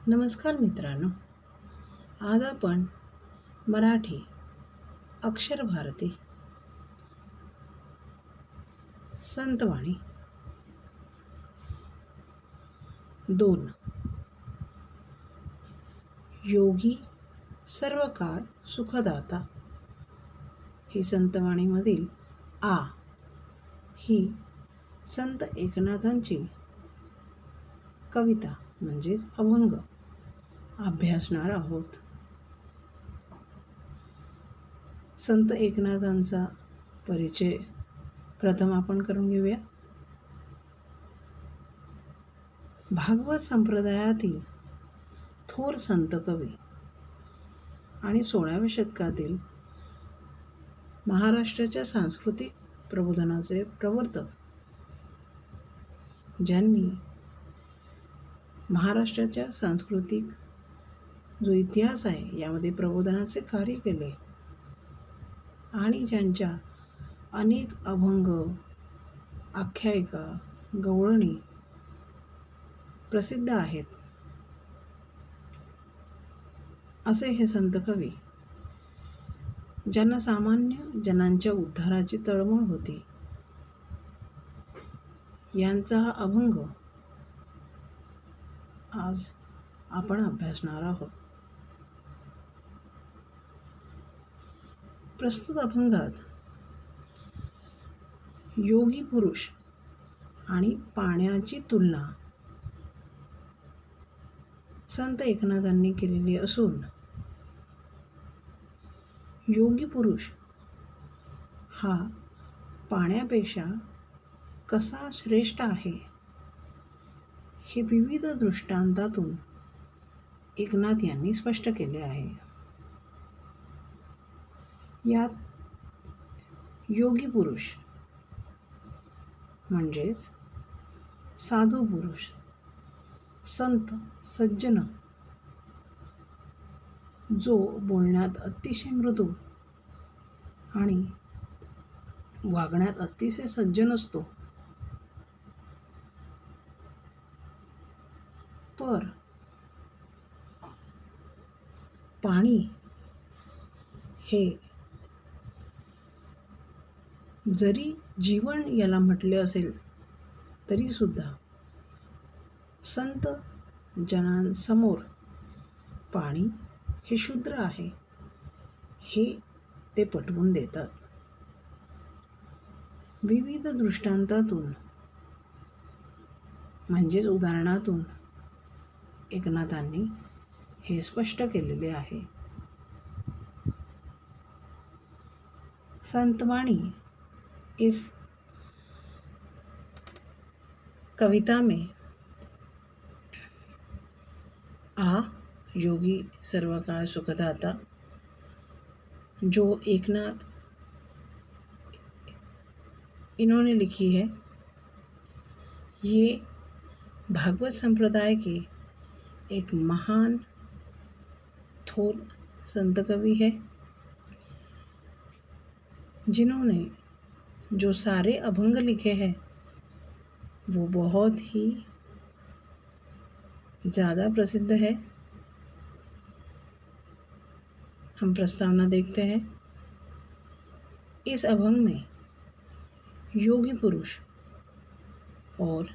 नमस्कार मित्रांनो. आज आपण मराठी अक्षर भारती संतवाणी 2 योगी सर्व काळ सुखदाता ही संतवाणीमधील आ ही संत एकनाथांची कविता म्हणजेच अभंग अभ्यासणार आहोत. संत एकनाथांचा परिचय प्रथम आपण करून घेऊया. भागवत संप्रदायातील थोर संत कवी आणि 16व्या शतकातील महाराष्ट्राच्या सांस्कृतिक प्रबोधनाचे प्रवर्तक, ज्यांनी महाराष्ट्राच्या सांस्कृतिक जो इतिहास आहे यामध्ये प्रबोधनाचे कार्य केले आणि ज्यांच्या अनेक अभंग, आख्यायिका, गवळणी प्रसिद्ध आहेत, असे हे संत कवी, ज्यांना सामान्य जनांच्या उद्धाराची तळमळ होती, यांचा हा अभंग आज आपण अभ्यासणार आहोत. प्रस्तुत अभंगात योगी पुरुष आणि पाण्याची तुलना संत एकनाथांनी केलेली असून, योगी पुरुष हा पाण्यापेक्षा कसा श्रेष्ठ आहे हे विविध दृष्टांतातून एकनाथ यांनी स्पष्ट केले आहे. यात योगी पुरुष म्हणजेच साधू पुरुष, संत, सज्जन, जो बोलण्यात अतिशय मृदू आणि वागण्यात अतिशय सज्जन असतो, पर पाणी हे जरी जीवन याला म्हटले असेल तरी सुद्धा संत जनांसमोर पाणी हे शूद्र आहे हे ते पटवून देतात. विविध दृष्टांतातून म्हणजेच उदाहरणातून एकनाथांनी हे स्पष्ट केलेले आहे. संतवाणी इस कविता में आ योगी सर्वकाल सुखदाता जो एकनाथ इन्होंने लिखी है, ये भागवत संप्रदाय के एक महान थोर संत कवि है, जिन्होंने जो सारे अभंग लिखे हैं वो बहुत ही ज़्यादा प्रसिद्ध है. हम प्रस्तावना देखते हैं. इस अभंग में योगी पुरुष और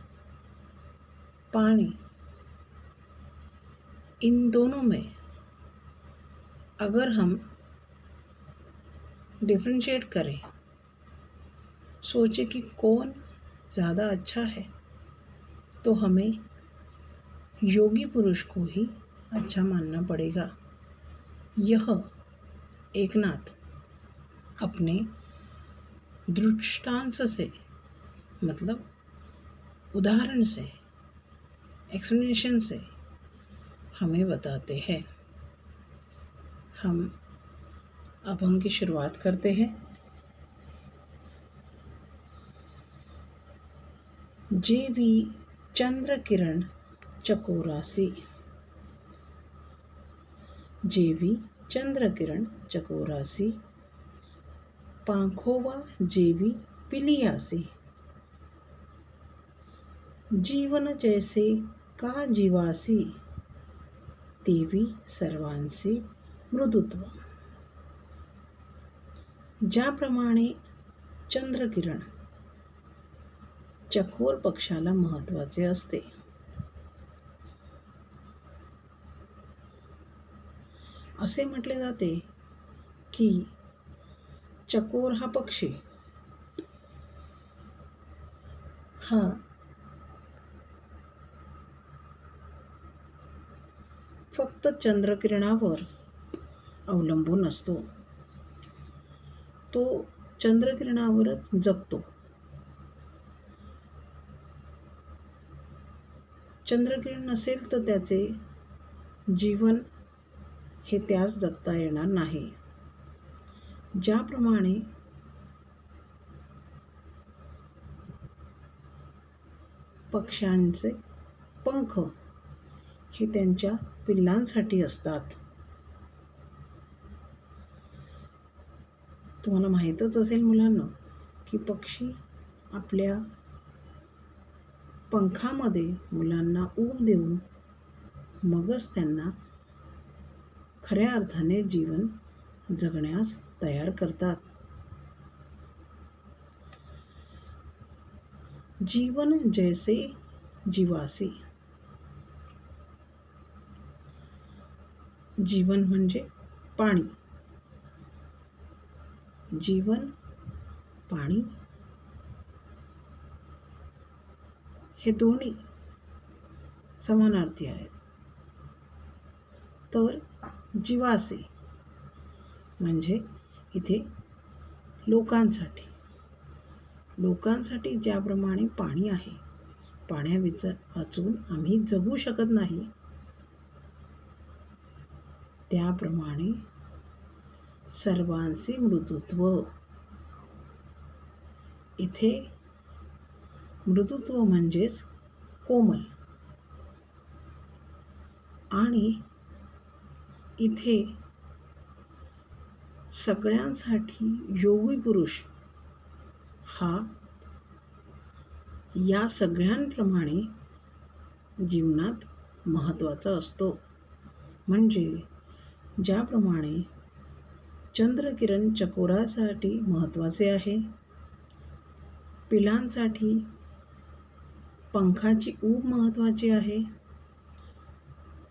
पानी, इन दोनों में अगर हम डिफरेंशिएट करें, सोचे कि कौन ज़्यादा अच्छा है, तो हमें योगी पुरुष को ही अच्छा मानना पड़ेगा. यह एकनाथ अपने दृष्टांत से, मतलब उदाहरण से, एक्सप्लेनेशन से हमें बताते हैं. हम अभंग की शुरुआत करते हैं. जेवी चंद्र किरण चकोरासी, जेवी चंद्र किरण चकोरासी, पांखोवा जेवी पिलियासी, जीवन जैसे का जीवासी, तेवी सर्वांचे मृदुत्व. ज्याप्रमाणे चंद्रकिरण चकोर पक्षाला महत्त्वाचे असते, असे म्हटले जाते की चकोर हा पक्षी हा फक्त चंद्रकिरणावर अवलंबून असतो. तो चंद्रकिरणावरच जगतो. चंद्रकिरण नसेल तर त्याचे जीवन हे त्यास जगता येणार नाही. ज्याप्रमाणे पक्ष्यांचे पंख हे त्यांच्या पिल्लांसाठी असतात. तुम्हाला माहीतच असेल मुलांनो की पक्षी आपल्या पंखामध्ये मुलांना ऊब देऊन मगच त्यांना खऱ्या अर्थाने जीवन जगण्यास तयार करतात. जीवन जैसे जीवासी. जीवन म्हणजे पाणी. जीवन, पाणी हे दोन्ही समानार्थी आहेत. तर जीवासी म्हणजे इथे लोकांसाठी ज्याप्रमाणे पाणी आहे, पाण्यावाचून आम्ही जगू शकत नाही, त्याप्रमाणे सर्वांचे मृदुत्व. इथे मृदुत्व म्हणजेच कोमल. आणि इथे सगळ्यांसाठी योगी पुरुष हा या सगळ्यांप्रमाणे जीवनात महत्त्वाचा असतो. म्हणजे ज्याप्रमाणे चंद्रकिरण चकोरासाठी महत्त्वाचे आहे, पिलांसाठी पंखाची ऊब महत्त्वाची आहे,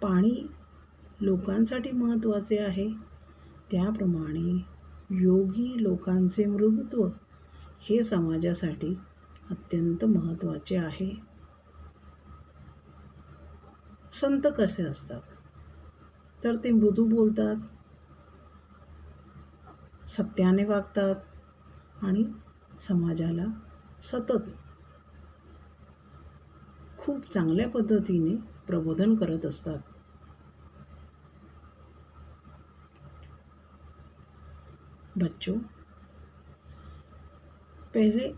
पाणी लोकांसाठी महत्त्वाचे आहे, त्याप्रमाणे योगी लोकांचे मृदुत्व हे समाजासाठी अत्यंत महत्त्वाचे आहे. संत कसे असतात तर ते मृदू बोलतात, सत्याने वागतात आणि समाजाला सतत खूप चांगल्या पद्धतीने प्रबोधन करत असतात. बच्चों, पहले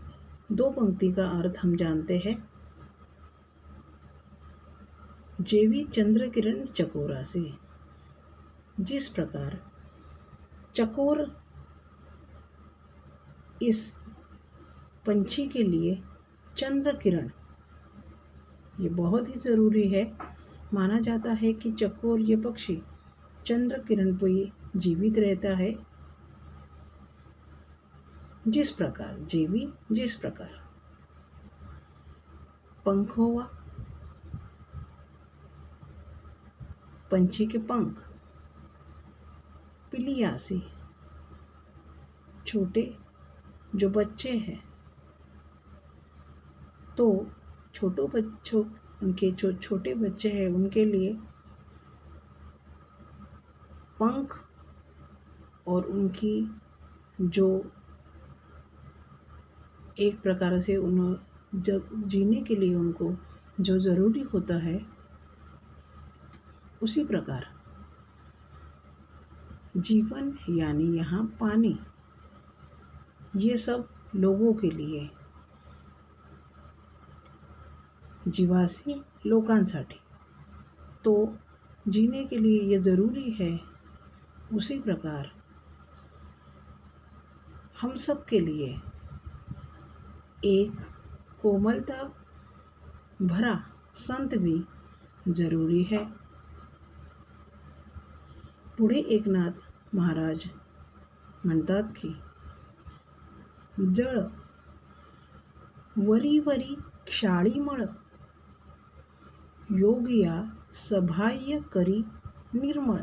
2 पंक्ति का अर्थ हम जानते हैं. जेवी चंद्रकिरण चकोरासी. जिस प्रकार चकोर इस पंछी के लिए चंद्र किरण ये बहुत ही ज़रूरी है. माना जाता है कि चकोर ये पक्षी चंद्र किरण पर जीवित रहता है. जिस प्रकार पंख हुआ, पंछी के पंख, पिलियासी छोटे जो बच्चे हैं, तो उनके जो छोटे बच्चे हैं उनके लिए पंख और उनकी जो एक प्रकार से जब जीने के लिए उनको जो ज़रूरी होता है, उसी प्रकार जीवन यानी यहाँ पानी, ये सब लोगों के लिए, जीवासी लोकांसाठी तो जीने के लिए ये ज़रूरी है, उसी प्रकार हम सब के लिए एक कोमलता भरा संत भी ज़रूरी है. पुढे एकनाथ महाराज म्हणतात की जळ वरी वरी क्षाळीमळ, योग या सबाह्य करी निर्मळ,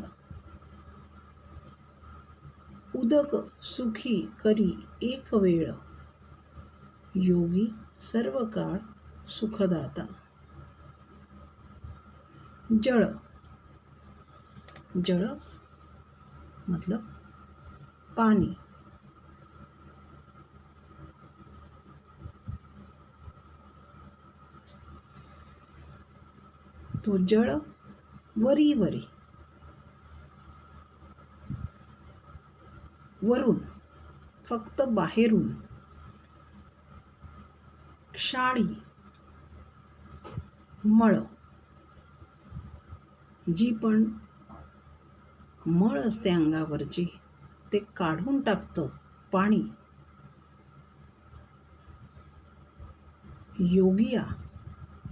उदक सुखी करी एक वेळ, योगी सर्व काळ सुखदाता. जळ, जळ मतलब पानी. तो जळ वरी वरी, वरून फक्त बाहेरून. क्षाळी मळ, जी पण मळ असते अंगावरची ते काढून टाकतं पाणी. योगिया,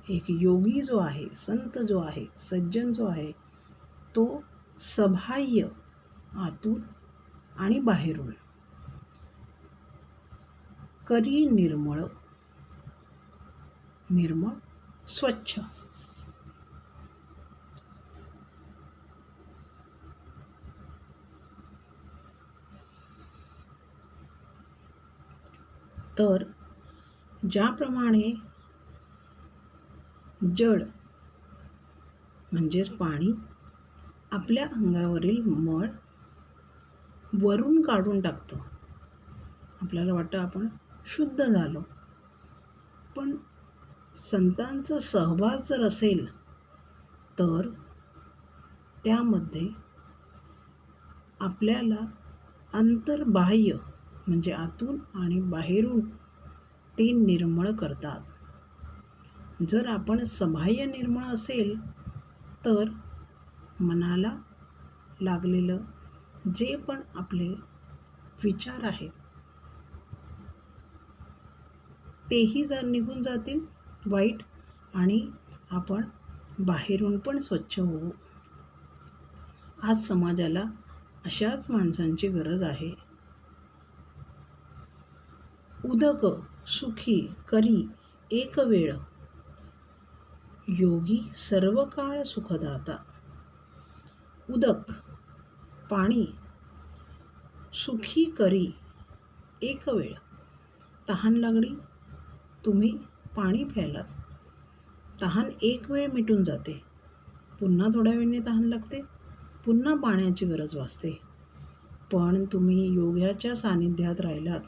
एक योगी जो आहे, संत जो आहे, सज्जन जो आहे, तो सबाह्य आतून आणि बाहेरून. करी निर्मळ, निर्मळ स्वच्छ. तर ज्याप्रमाणे जळ म्हणजेच पाणी आपल्या अंगावरील मळ वरून काढून टाकतं. आपल्याला वाटतं आपण शुद्ध झालो, पण संतांचा सहवास जर असेल तर त्यामध्ये आपल्याला अंतर्बाह्य म्हणजे आतून आणि बाहेरून ते निर्मळ करतात. जर आपण सबाह्य निर्मळ असेल तर मनाला लागलेलं जे पण आपले विचार आहेत तेही जर निघून जातील वाईट, आणि आपण बाहेरून पण स्वच्छ होऊ. आज समाजाला अशाच माणसांची गरज आहे. उदक सुखी करी एक वेळ, योगी सर्व काळ सुखदाता. उदक पाणी, सुखी करी एक वेळ. तहान लागली, तुम्ही पाणी प्यायलात, तहान एक वेळ मिटून जाते. पुन्हा थोड्या वेळाने तहान लागते, पुन्हा पाण्याची गरज भासते. पण तुम्ही योगाच्या सानिध्यात राहिलात,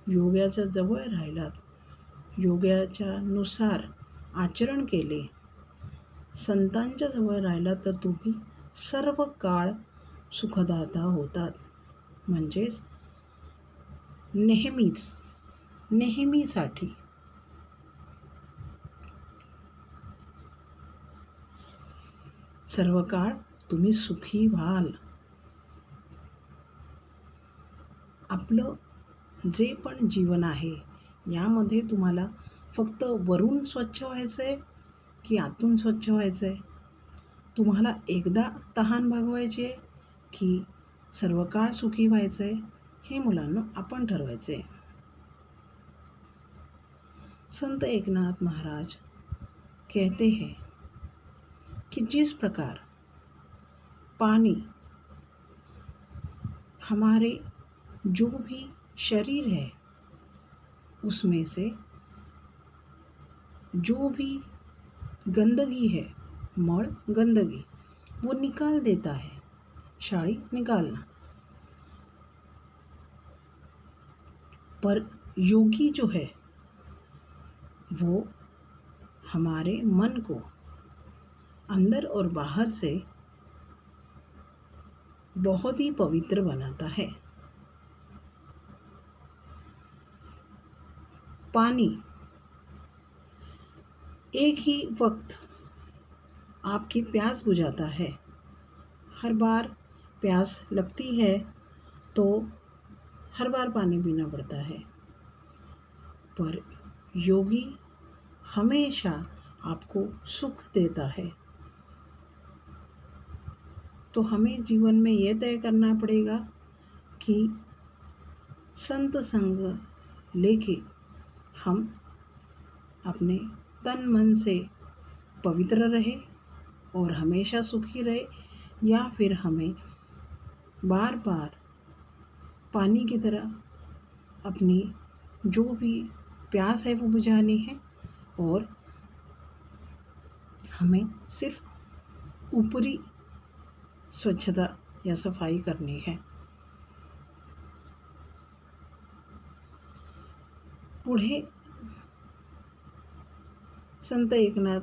योगाच्या जवळ राहिलात, योगाच्या नुसार आचरण केले, संतांच्या जवळ राहिलात तर तुम्ही सर्व काळ सुखदाता होतात. म्हणजेच नेहमीच, नेहमीसाठी. सर्व काळ तुम्ही सुखी व्हाल. आपलं जे पण जीवन आहे यामध्ये तुम्हाला फक्त वरून स्वच्छ व्हायचं आहे की आतून स्वच्छ व्हायचं आहे? तुम्हाला एकदा तहान भागवायची आहे की सर्व काळ सुखी व्हायचं आहे? हे मुलांना आपण ठरवायचे आहे. संत एकनाथ महाराज कहते हैं कि जिस प्रकार पानी हमारे जो भी शरीर है उसमें से जो भी गंदगी है, मड़ गंदगी, वो निकाल देता है. शाड़ी निकालना. पर योगी जो है वो हमारे मन को अंदर और बाहर से बहुत ही पवित्र बनाता है. पानी एक ही वक्त आपकी प्यास बुझाता है. हर बार प्यास लगती है तो हर बार पानी पीना पड़ता है, पर योगी हमेशा आपको सुख देता है. तो हमें जीवन में ये तय करना पड़ेगा कि संत संग लेके हम अपने तन मन से पवित्र रहे और हमेशा सुखी रहे, या फिर हमें बार बार पानी की तरह अपनी जो भी प्यास है वो बुझानी है, और हमें सिर्फ ऊपरी स्वच्छता या सफाई करनी है। पुढे संत एकनाथ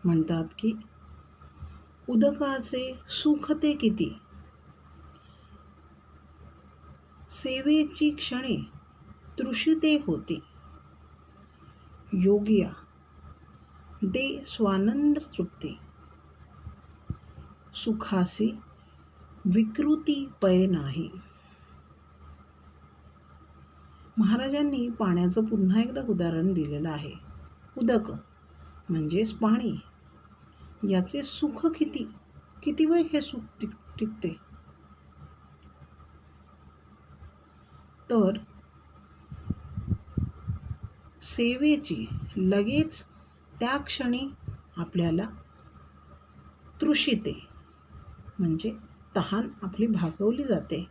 म्हणतात की उदकाचे सुख ते किती, सेवेची क्षणे तृषिते होती, योगिया दे स्वानंद तृप्ती, सुखासी विकृती पय नाही. महाराजांनी पाण्याचं पुन्हा एकदा उदाहरण दिलेलं आहे. उदक म्हणजेच पाणी, याचे सुख किती, किती वेळ हे सुख टिकते. तर सेवेची लगेच त्या क्षणी आपल्याला तृषिते म्हणजे तहान आपली भागवली जाते.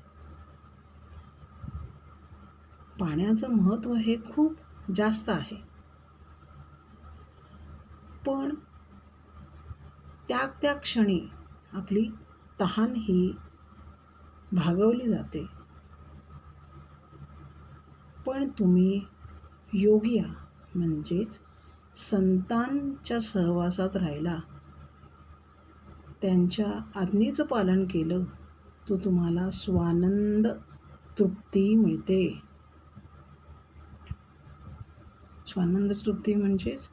पाण्याचं महत्त्व हे खूप जास्त आहे, पण त्या क्षणी आपली तहान ही भागवली जाते. पण तुम्ही योगिया म्हणजेच संतांच्या सहवासात राहिला, त्यांच्या आज्ञेचं पालन केलं, तो तुम्हाला स्वानंद तृप्ती मिळते. स्वानंद तृप्ती म्हणजेच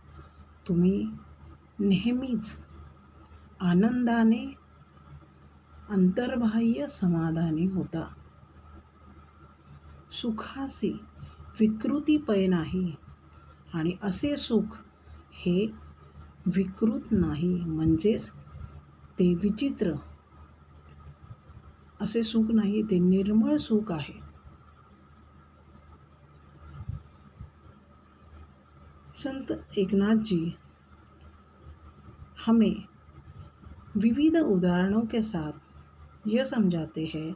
तुम्ही नेहमीच आनंदाने अंतर्बाह्य समाधानी होता. सुखासी विकृती पय नाही, आणि असे सुख हे विकृत नाही, म्हणजेच ते विचित्र असे सुख नाही, ते निर्मळ सुख आहे. संत एकनाथ जी हमें विविध उदाहरणों के साथ यह समझाते हैं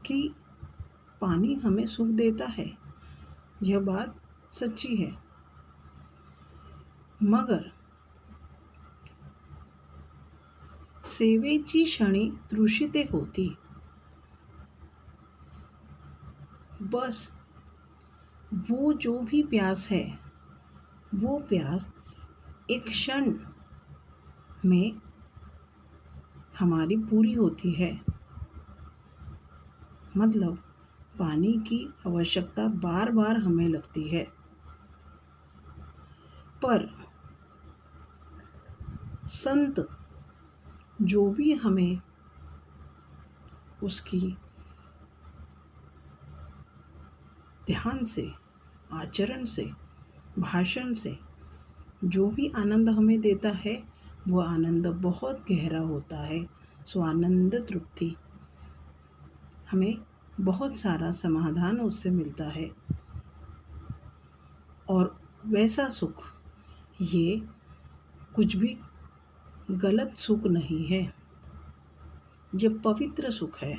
कि पानी हमें सुख देता है, यह बात सच्ची है, मगर सेवेची क्षणी तृषिते होती. बस वो जो भी प्यास है, वो प्यास एक क्षण में हमारी पूरी होती है. मतलब पानी की आवश्यकता बार बार हमें लगती है, पर संत जो भी हमें उसकी ध्यान से, आचरण से, भाषण से जो भी आनंद हमें देता है, वो आनंद बहुत गहरा होता है. स्वानंद तृप्ति, हमें बहुत सारा समाधान उससे मिलता है. और वैसा सुख ये कुछ भी गलत सुख नहीं है, ये पवित्र सुख है.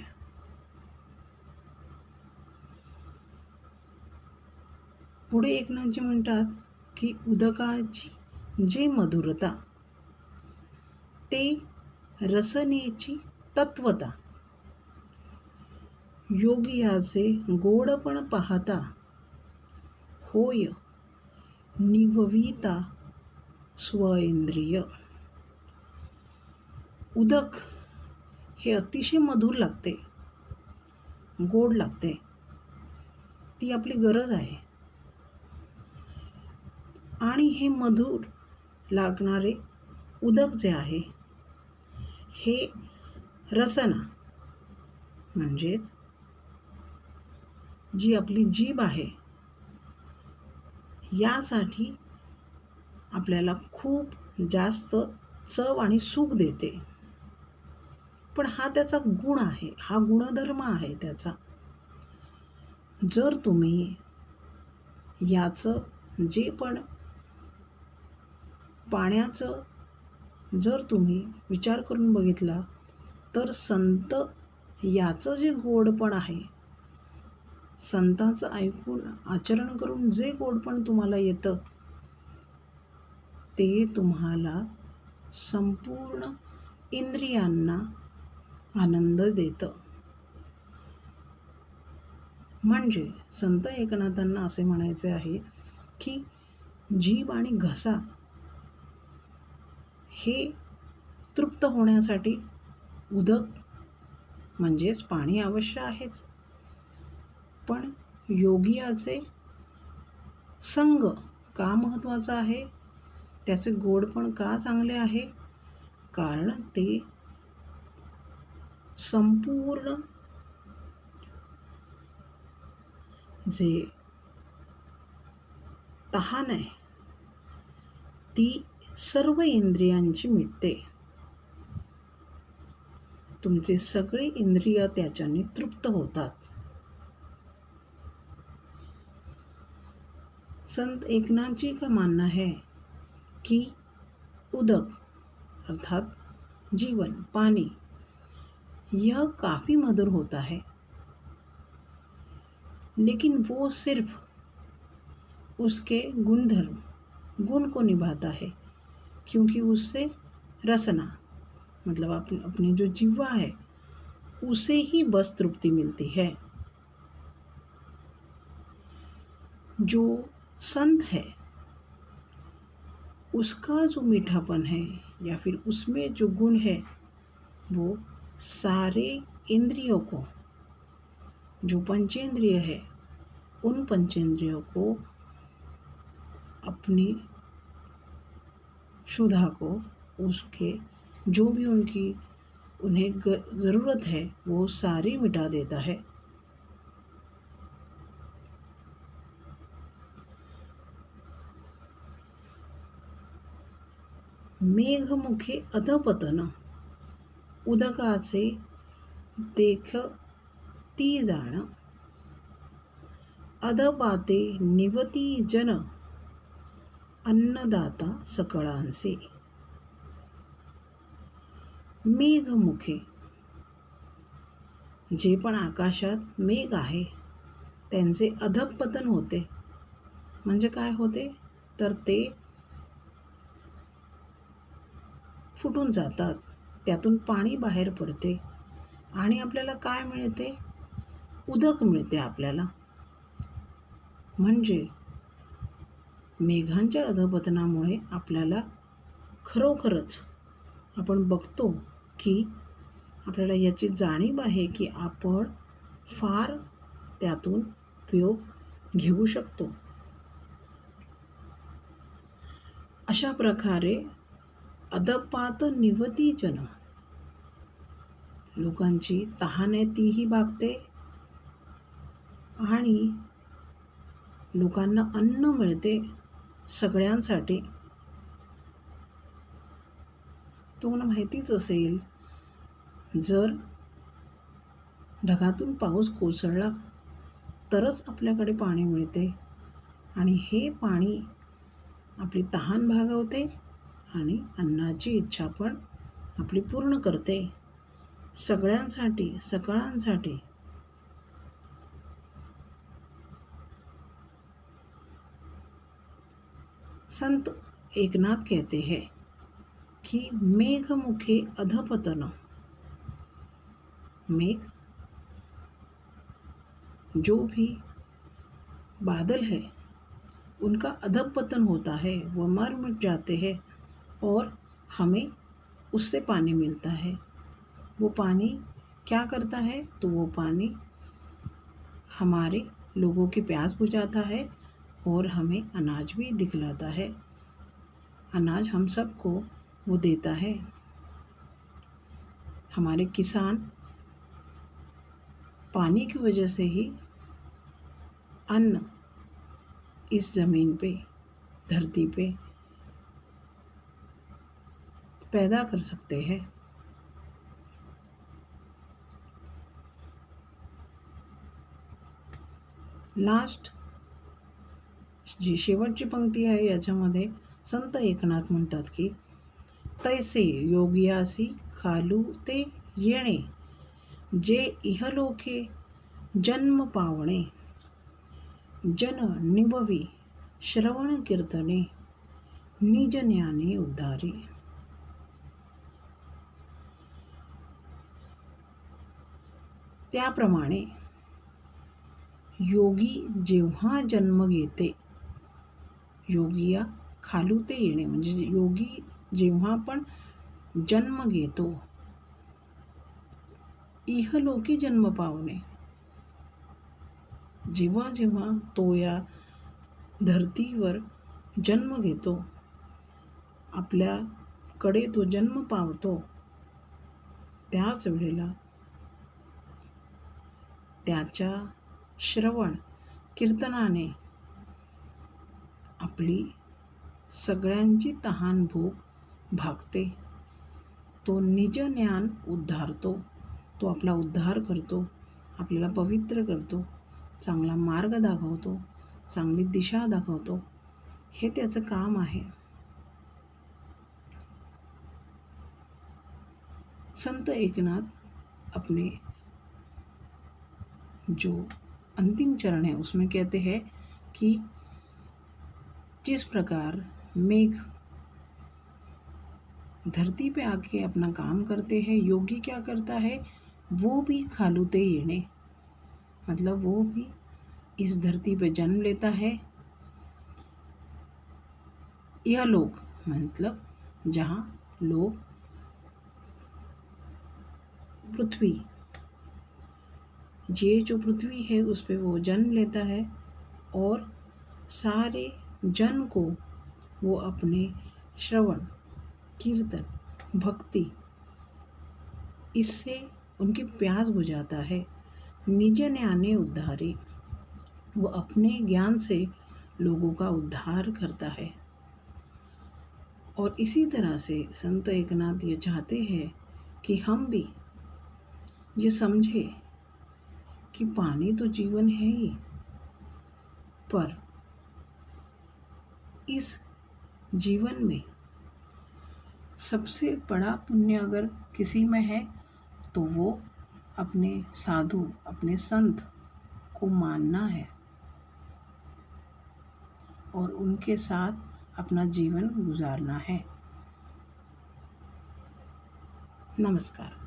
पुढे एकनाथजी म्हणतात की उदकाची जे मधुरता, ते रसनेची तत्वता, योगियाचे गोडपण पाहता, होय निवविता स्वइंद्रिय. उदक हे अतिशय मधुर लागते, गोड लागते, ती आपली गरज आहे. आणि हे मधुर लागणारे उदक जे आहे, हे रसना म्हणजेच जी आपली जीभ आहे, यासाठी आपल्याला खूप जास्त चव आणि सुख देते. पण हा त्याचा गुण आहे, हा गुणधर्म आहे त्याचा. जर तुम्ही याचं जे पण पाण्याचं जर तुम्ही विचार करून बघितला तर संत याचं जे गोडपण आहे, संतांचं ऐकून आचरण करून जे गोडपण तुम्हाला येतं ते तुम्हाला संपूर्ण इंद्रियांना आनंद देतं. म्हणजे संत एकनाथांना असे म्हणायचे आहे की जीभ आणि घसा हे तृप्त होण्यासाठी उदक म्हणजेच पाणी अवश्य आहेच, पण योगियाचे संग का महत्त्वाचा आहे, त्याचे गोडपण का चांगले आहे, कारण ते संपूर्ण जे तहान आहे ती सर्व इंद्रियांची मिटते. तुमचे सगळे इंद्रिय त्याच्याने तृप्त होतात. संत एकनाथ जी का मानना है कि उदक अर्थात जीवन पानी यह काफ़ी मधुर होता है, लेकिन वो सिर्फ उसके गुण को निभाता है, क्योंकि उससे रसना मतलब अपनी जो जिह्वा है उसे ही बस तृप्ति मिलती है. जो संत है उसका जो मीठापन है या फिर उसमें जो गुण है वो सारे इंद्रियों को, जो पंचेंद्रिय है उन पंचेंद्रियों को अपनी क्षुधा को, उसके जो भी उनकी उन्हें ज़रूरत है वो सारी मिटा देता है. मेघमुखे अधपतन उदकाचे देखती जाण, अधपाते निवती जन अन्नदाता सकळांचे. मेघमुखे जे पण आकाशात मेघ आहे त्यांचे अधपतन होते. म्हणजे काय होते तर ते फुटून जातात, त्यातून पाणी बाहेर पडते आणि आपल्याला काय मिळते, उदक मिळते आपल्याला. म्हणजे मेघांच्या अधपतनामुळे आपल्याला खरोखरच आपण बघतो की आपल्याला याची जाणीव आहे की आपण फार त्यातून उपयोग घेऊ शकतो. अशा प्रकारे अधपात निवती जन, लोकांची तहान आहे तीही भागते आणि लोकांना अन्न मिळते सगळ्यांसाठी. तुम्हाला माहितीच असेल, जर ढगातून पाऊस कोसळला तरच आपल्याकडे पाणी मिळते आणि हे पाणी आपली तहान भागवते आणि अन्नाची इच्छा पण आपली पूर्ण करते सगळ्यांसाठी, सकळांसाठी. संत एकनाथ कहते हैं कि मेघमुखे अधपतन, मेघ जो भी बादल है उनका अधपतन होता है, वो मर मिट जाते हैं और हमें उससे पानी मिलता है. वो पानी क्या करता है, तो वो पानी हमारे लोगों की प्यास बुझाता है और हमें अनाज भी दिखलाता है. अनाज हम सबको वो देता है. हमारे किसान पानी की वजह से ही अन्न इस ज़मीन पे, धरती पे पैदा कर सकते हैं. लास्ट जी शेवटची पंक्ती आहे याच्यामध्ये संत एकनाथ म्हणतात की तैसे योगियासी खालू ते येणे, जे इहलोके जन्म पावणे, जन निववी श्रवण कीर्तने, निज ज्ञाने उद्धारे. त्याप्रमाणे योगी जेव्हा जन्म घेते, योगिया खालू ते येणे म्हणजे योगी जेव्हा पण जन्म घेतो, इहलोकी जन्म पावणे, जेव्हा जेव्हा तो या धर्तीवर जन्म घेतो, आपल्याकडे तो जन्म पावतो, त्याच वेळेला त्याच्या श्रवण कीर्तनाने आपली सगळ्यांची तहान भूक भागते. तो निज ज्ञान उद्धारतो, तो आपला उद्धार करतो, आपल्याला पवित्र करतो, चांगला मार्ग दाखवतो, चांगली दिशा दाखवतो. हे त्याचं काम आहे. संत एकनाथ अपने जो अंतिम चरण है उसमें कहते हैं कि जिस प्रकार मेघ धरती पे आके अपना काम करते हैं, योगी क्या करता है, वो भी खालूते येणे, मतलब वो भी इस धरती पे जन्म लेता है. यह लोग मतलब जहाँ लोग पृथ्वी, ये जो पृथ्वी है उस पे वो जन्म लेता है और सारे जन को वो अपने श्रवण कीर्तन भक्ति इससे उनकी प्यास बुझाता है. निज ज्ञाने उद्धारे, वो अपने ज्ञान से लोगों का उद्धार करता है. और इसी तरह से संत एकनाथ ये चाहते हैं कि हम भी ये समझे कि पानी तो जीवन है ही, पर इस जीवन में सबसे बड़ा पुण्य अगर किसी में है तो वो अपने साधु, अपने संत को मानना है और उनके साथ अपना जीवन गुजारना है. नमस्कार.